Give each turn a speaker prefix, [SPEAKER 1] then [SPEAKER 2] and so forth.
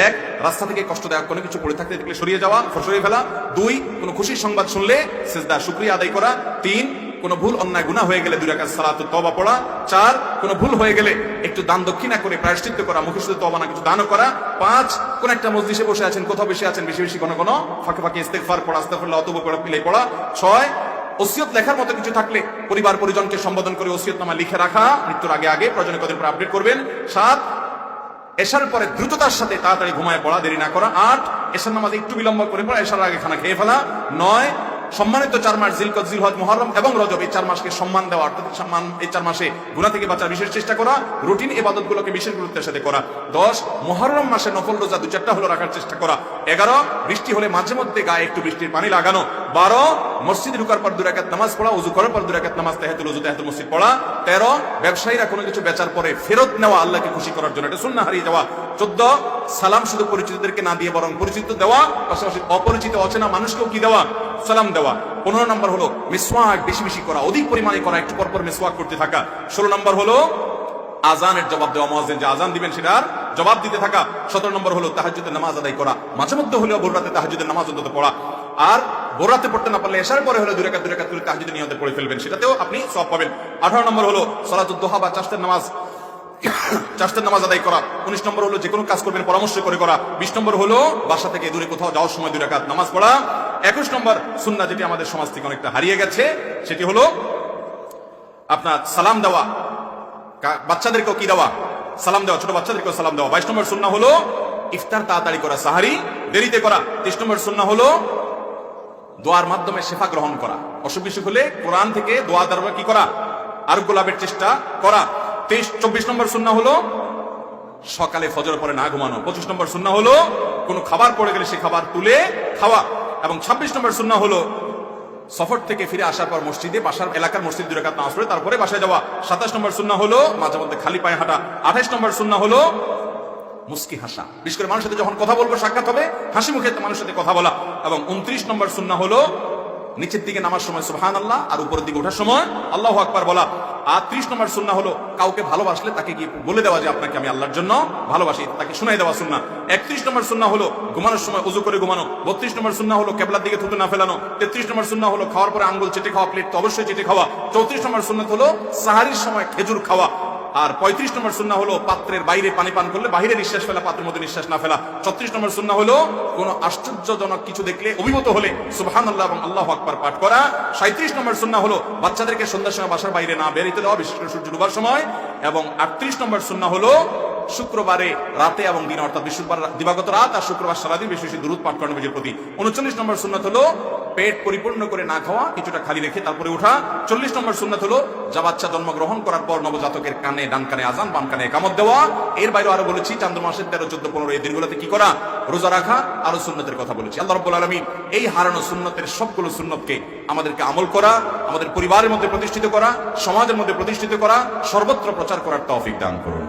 [SPEAKER 1] এক, রাস্তা থেকে কষ্টদায়ক কোনো কিছু পড়ে থাকতে দেখলে সরিয়ে যাওয়া, সরিয়ে ফেলা। দুই, কোনো খুশির সংবাদ শুনলে সিজদা শুকরিয়া আদায় করা। তিন, কোনো ভুল অন্যায় গুনাহ হয়ে গেলে 2 রাকাত সালাতুত তওবা পড়া। 4, কোনো ভুল হয়ে গেলে একটু দান দক্ষিণা করে প্রায়শ্চিত্ত করা, মুখে শুধু তওবা না কিছু দানও করা। 5, কোন একটা মজলিসে বসে আছেন, কোথাও বেশি আছেন, বেশি বেশি কোনো ফাঁকে ফাঁকে ইস্তেগফার পড়া, আস্তাগফিরুল্লাহ অতবা পড়া পিলে পড়া। 6, ওসিয়ত লেখার মতো কিছু থাকলে পরিবার পরিজনকে সম্বোধন করে ওসিয়তনামা লিখে রাখা, মৃত্যুর আগে আগে, প্রয়োজনে কদিন পর আপডেট করবেন। 7, এশার পরে দ্রুততার সাথে তাড়াতাড়ি ঘুমায় পড়া, দেরি না করা। 8, এশার নামাজে একটু বিলম্ব করে পড়া, এশার আগে খানা খেয়ে ফেলা। 9, সম্মানিত 4 মাস জিলকদ, জিলহজ, মুহররম এবং রজব, এই 4 মাসকে সম্মান দেওয়া, অর্থাৎ সম্মান, এই 4 মাসে গুনাহ থেকে বাঁচার বিশেষ চেষ্টা করা, রুটিন ইবাদতগুলোকে বিশেষ গুরুত্বের সাথে করা। 10, মুহররম মাসে নফল রোজা 2-4টা হলো রাখার চেষ্টা করা। 11, বৃষ্টি হলে মাঝে মধ্যে গায়ে একটু বৃষ্টির পানি লাগানো। 12, মসজিদে ঢোকার পর 2 রাকাত নামাজ পড়া, ওযু করার পর 2 রাকাত নামাজ, তাহিয়াতুল ওযু, তাহিয়াতুল মসজিদ পড়া। 13, ব্যবসায়ীরা কোনো কিছু বেচার পরে ফেরত নেওয়া, আল্লাহকে খুশি করার জন্য, এটা সুন্নাহ হারিয়ে যাওয়া। 14, সালাম শুধু পরিচিতদেরকে না দিয়ে বরং পরিচিত দেওয়া, পাশাপাশি অপরিচিত অচেনা মানুষকেও কি দেওয়া, সালাম দেওয়া। 15 নম্বর হলো মিসওয়াক বেশি বেশি করা, অধিক পরিমাণে করা, একটু পর পর মিসওয়াক করতে থাকা। 16 নম্বর হলো আজানের জবাব দেওয়া, মুয়াজ্জিন যে আজান দিবেন সেটার জবাব দিতে থাকা। 17 নম্বর হলো তাহাজ্জুদের নামাজ আদায় করা, মাঝে মধ্যে হলেও ভোর রাতে তাহাজ্জুদের নামাজ অন্তত পড়া। আর ভোর রাতে পড়তে না পারলে এশার পরে হলো 2 রাকাত করে তাহাজ্জুদের নিয়তে পড়ে ফেলবেন, সেটাতেও আপনি সওয়াব পাবেন। 18 নম্বর হলো সালাতুদ দুহা বা চাষতের নামাজ আদায় করা। 19 নম্বর হলো যে কোনো কাজ করবেন পরামর্শ করে করা। 20 নম্বর হলো বাসা থেকে দূরে কোথাও যাওয়ার সময় 2 রাকাত নামাজ পড়া। 21 নম্বর সুন্নাহ, যেটি আমাদের সমাজ থেকে অনেকটা হারিয়ে গেছে, সেটি হলো আপনার সালাম দেওয়া, বাচ্চাদেরকেও কি দেওয়া, সালাম দেওয়া, ছোট বাচ্চাদেরকেও সালাম দেওয়া। 22 নম্বর সুন্নাহ হলো ইফতার তাড়াতাড়ি করা, সাহারি দেরিতে করা। 23 নম্বর সুন্নাহ হলো দোয়ার মাধ্যমে শেফা গ্রহণ করা, অসুখ বিসুখ হলে কোরআন থেকে দোয়া দ্বারা কি করা, আরোগ্য লাভের চেষ্টা করা। 24 নম্বর সুন্নাহ হলো সকালে ফজর পরে না ঘুমানো। 25 নম্বর সুন্নাহ হলো কোনো খাবার পড়ে গেলে সে খাবার তুলে খাওয়া। এবং 26 নম্বর সুন্নাহ হলো সফর থেকে ফিরে আসার পর মসজিদে, বাসার এলাকার মসজিদ 2 রাকাত নামাজ পড়ে তারপরে বাসায় যাওয়া। 27 নম্বর সুন্নাহ হলো মাঝে মধ্যে খালি পায়ে হাঁটা। 28 নম্বর সুন্নাহ হলো মুস্কি হাসা, বিশেষ করে মানুষের সাথে যখন কথা বলবো, সাক্ষাৎ হবে, হাসি মুখে মানুষের সাথে কথা বলা। এবং 29 নম্বর সুন্নাহ হলো নিচের দিকে নামার সময় সুবহানাল্লাহ আর উপরের দিকে ওঠার সময় আল্লাহু আকবার বলা। আর 30 নম্বর সুন্নাহ হলো কাউকে ভালোবাসলে তাকে গিয়ে বলে দেওয়া যে আপনাকে আমি আল্লাহর জন্য ভালোবাসি, তাকে শুনাই দেওয়া সুন্নাহ। 31 নম্বর সুন্নাহ হলো ঘুমানোর সময় ওযু করে ঘুমানো। 32 নম্বর সুন্নাহ হলো কিবলার দিকে থুতু না ফেলানো। 33 নম্বর সুন্নাহ হলো খাওয়ার পরে আঙ্গুল চেটে খাওয়া, প্লেট তো অবশ্যই চেটে খাওয়া। 34 নম্বর সুন্নাহ হলো সাহারির সময় খেজুর খাওয়া। আর 35 নম্বর সুন্নাহ হলো পাত্রের বাইরে পানি পান করলে বাইরে নিঃশ্বাস ফেলা, পাত্রের মধ্যে নিঃশ্বাস না ফেলা। 36 নম্বর সুন্নাহ হলো কোনো আশ্চর্যজনক কিছু দেখলে, অভিভূত হলে সুবহানাল্লাহ এবং আল্লাহু আকবার পাঠ করা। 37 নম্বর সুন্নাহ হলো বাচ্চাদেরকে সন্ধ্যার সময় বাসার বাইরে না বের হতে দেওয়া, বিশেষ করে সূর্য ডুবার সময়। এবং 38 নম্বর সুন্নাহ হলো শুক্রবারে রাতে এবং দিনে, অর্থাৎ বৃহস্পতিবার দিবাগত রাত আর শুক্রবার সারাদিন বেশি বেশি দুরূদ পাঠ করা নবীর প্রতি। 39 নম্বর সুন্নাত হলো পেট পরিপূর্ণ করে না খাওয়া, কিছুটা খালি রেখে তারপরে ওঠা। 40 নম্বর সুন্নাত হলো যা বাচ্চা জন্মগ্রহণ করার পর নবজাতকের কানে, ডান কানে আজান, বাম কানে ইকামত দেওয়া। এর বাইরে আরো বলেছি চান্দ্র মাসের 13, 14, 15 এই দিনগুলোতে কি করা, রোজা রাখা, আরো সুন্নতের কথা বলেছি। আল্লাহ রাব্বুল আলামিন এই হারানো সুন্নতের সবগুলো সুন্নতকে আমাদেরকে আমল করা, আমাদের পরিবারের মধ্যে প্রতিষ্ঠিত করা, সমাজের মধ্যে প্রতিষ্ঠিত করা, সর্বত্র প্রচার করার তৌফিক দান করুন।